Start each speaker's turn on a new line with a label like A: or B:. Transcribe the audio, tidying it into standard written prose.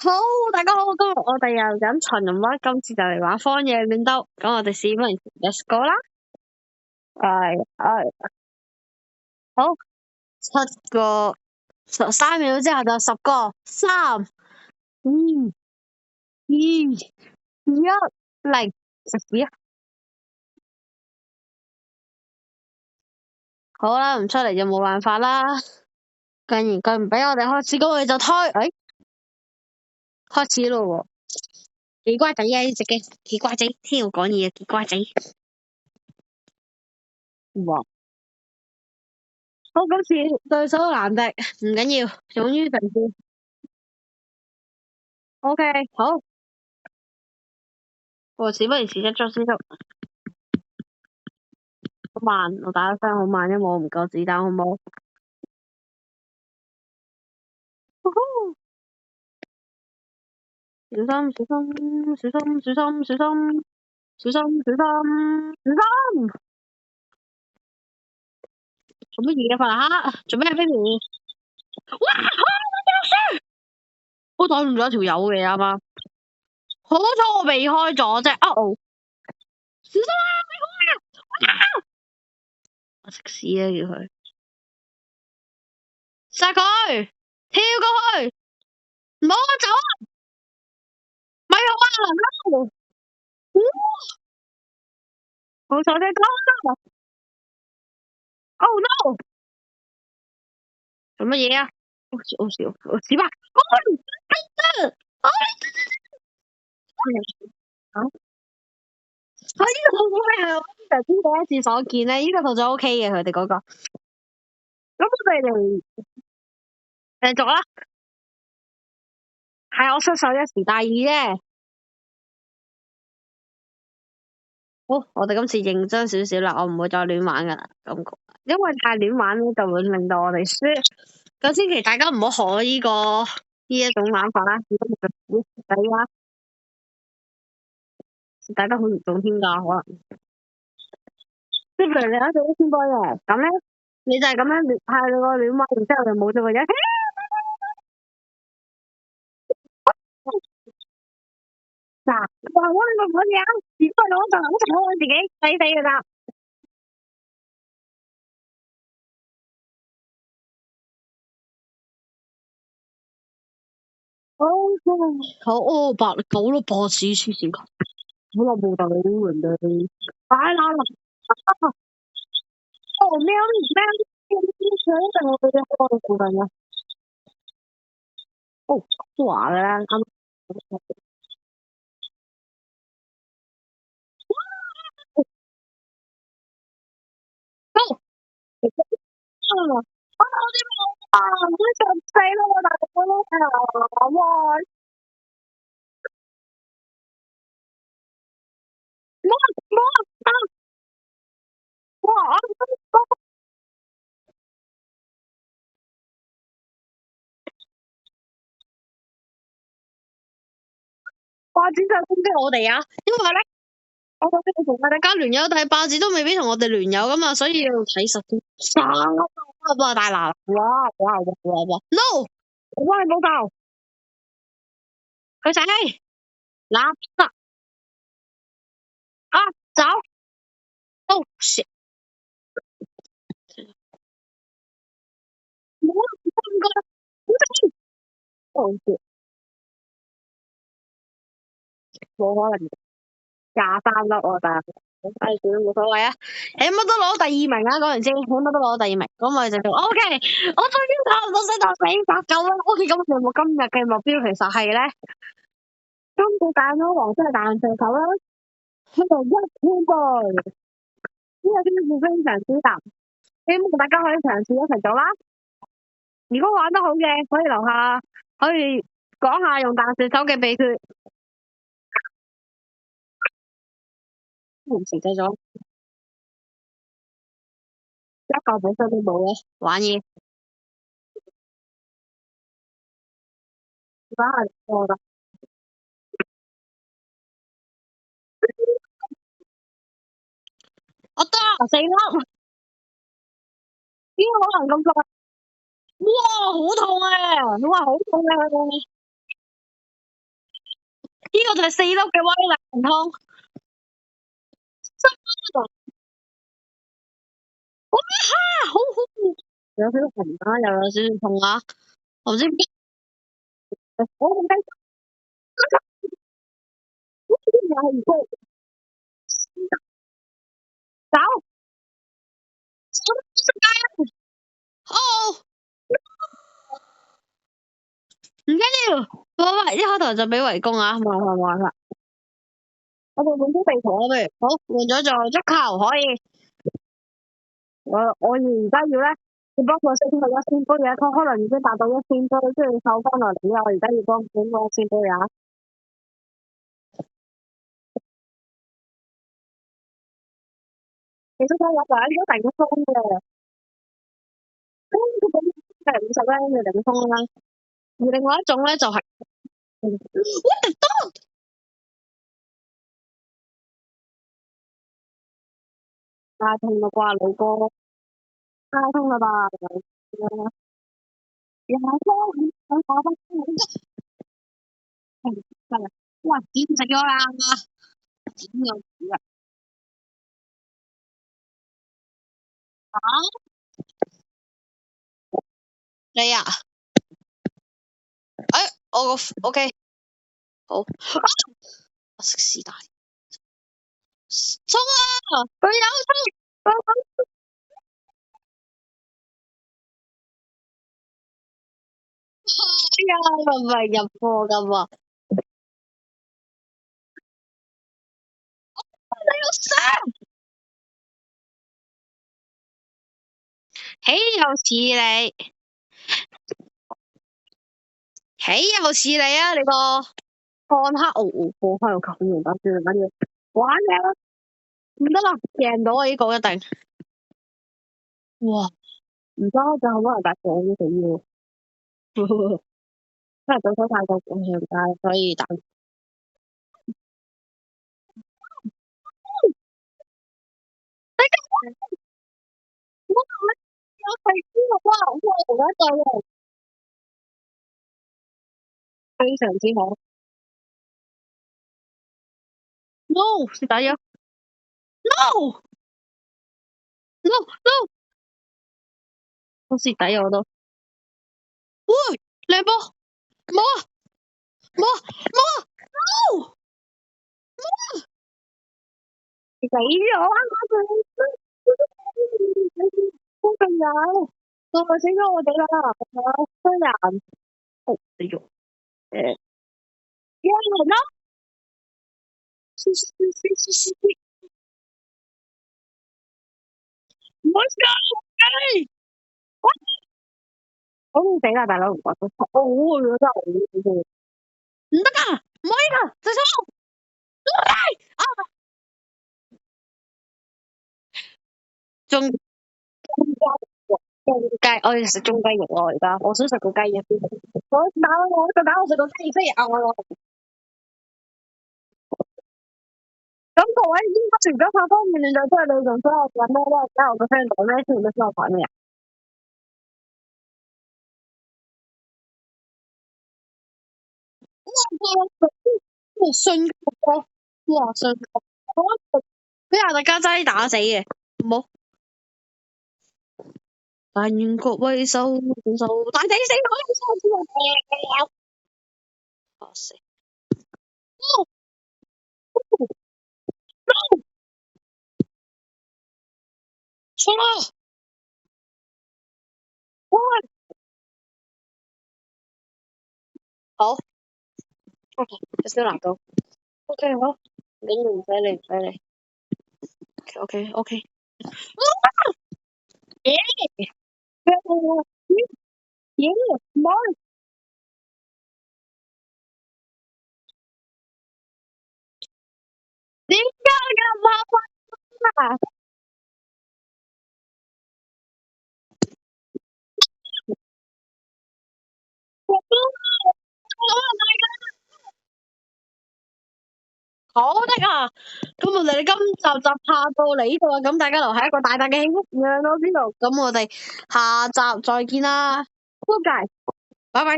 A: 好，大家好，今日我哋又飲秦人灣，今次就嚟玩荒野亂鬥。咁我哋試乜？Let's go 啦！好，3秒之後就10個，3、2、1，零，食屎啊！好啦，唔出嚟就冇辦法啦。既然佢唔俾我哋開始，咁我哋就推，開始咯喎！幾乖仔啊呢隻嘅，幾乖仔，聽我講嘢啊，幾乖仔。哇！好，今次對手難敵，唔緊要，勇於嘗試。OK，好。我事不宜遲，一觸即足。好慢，我打得聲好慢，因為我唔夠子彈，好唔好？小心，小心，小心，小心，小心，小心，小心，小心！做乜嘢啊，法克？做咩啊，baby？哇！好擋唔咗條友嘅啱啱，好彩我避開咗啫。哦，小心啊！避開啊！我食屎啊！叫佢殺佢，跳過去，唔好走啊！咪好啊！好彩你講！Oh no！做乜嘢啊？我死吧！佢呢個套組係我頭先第一次所見咧，呢個套組 O K 嘅，佢哋嗰個。咁我哋嚟繼續啦。係我失手一時大意啫。好，我哋今次認真少少啦，我唔會再亂玩噶啦，感覺，因為太亂玩咧就會令到我哋輸。咁千祈大家唔好學呢一種玩法啦，如果唔係會蝕底啦，蝕底得好嚴重添㗎，可能。即係譬如你一隻先波嘅，咁咧你就係咁樣派你個亂玩，然之後就冇咗個人。嗱，話我呢個乜嘢？如果係我就好慘我自己，死㗎咋。好，好，白狗咯，博士黐線㗎，好耐冇打人哋，快啦！哦，喵喵，我哋開到附近啦。哦，都話嘅啦，啱。我啲冇啊，唔會食死咯，大佬！哇！冇冇啊！哇！霸子就攻擊我哋啊！因為咧，我覺得同大家聯友，但係霸子都未必同我哋聯友噶嘛，所以要睇實啲。哇！大拿！哇！No！我係冇教佢仔，垃圾啊！走！哦，shit！冇啊，三個，好正！哦，shit！冇可能23粒我但係，唉，算啦，冇所謂啊，起碼都攞第2名啊，嗰陣先，起碼都攞第2名，咁我哋就做 OK，我終於差唔多升到400啦，OK，咁我今日嘅目標其實係咧，今次大魔王即係彈射球啦，喺度1倍，呢個天賦非常之大，希望大家可以嘗試一齊做啦。如果玩得好嘅，可以留下，可以講下用彈射手嘅秘訣。唔實際咗，一個本身都冇嘅，玩嘢，玩係錯噶。我得4粒，點可能咁快？哇，好痛啊！哇，好痛啊！個就係4粒嘅威能通，好好，有少少紅啊，又有少少痛啊，我唔知點解，我唔記得又係個搞哦，唔緊要，我一開頭就俾圍攻啊，冇辦法，我哋換咗地圖啊，不如好換咗做足球可以，我而家要咧。要幫我升到1000杯嘅，佢可能已經達到1000杯，即係扣翻落嚟。我而家要幫佢升到1000杯啊！其實佢有兩種頂峰嘅，咁佢本身係50蚊嘅頂峰啦，而另外一種咧就係、what the dog 太痛啦啩，老哥太痛啦吧！又係想打翻係哇！點食咗啦？點又點啊？你啊？我個 OK 好，我食屎大衝啊！佢有衝！哎呀，唔係入貨噶嘛？你有聲，豈有此理！豈有此理啊！你個漢克奧奧喺度咁唔得算啦，緊要玩嘢啦，唔得啦，贏到啊！呢個一定，哇！唔得就好多人打火死要，因為對手太過強大，所以打。我同你有係邊個哇？我同一隊喎，非常之好。No，蝕底咗。No，no，no，我蝕底咗我都。喂，兩波，冇啊，冇啊，冇啊，no，死咗啊！我仲有，死咗我哋啦！衰人，死咗。有人啦，唔好笑，我唔死啦，大佬唔該，我真係唔得噶，唔可以噶，就錯，中雞，我要食中雞翼喎，而家我想食個雞翼先。我食個雞翼先啊！咁各位應該除咗拍方面，你就真係你仲想我講咩咧？而家我個 friend 講咩先？你想我講咩啊？哇！信哥，哇！信哥，俾亞特加齋打死嘅，唔好。但願各位手大地死我收住我啊死！錯啦！喂，好，OK，有少難度。OK，好，唔使理，唔使理。OK，耶耶，唔好，點解咁麻煩啊？好得啊！咁我哋今集就拍到嚟呢度啊，咁大家留下一個大大嘅幸福讓我知道，咁我哋下集再見啦，拜拜。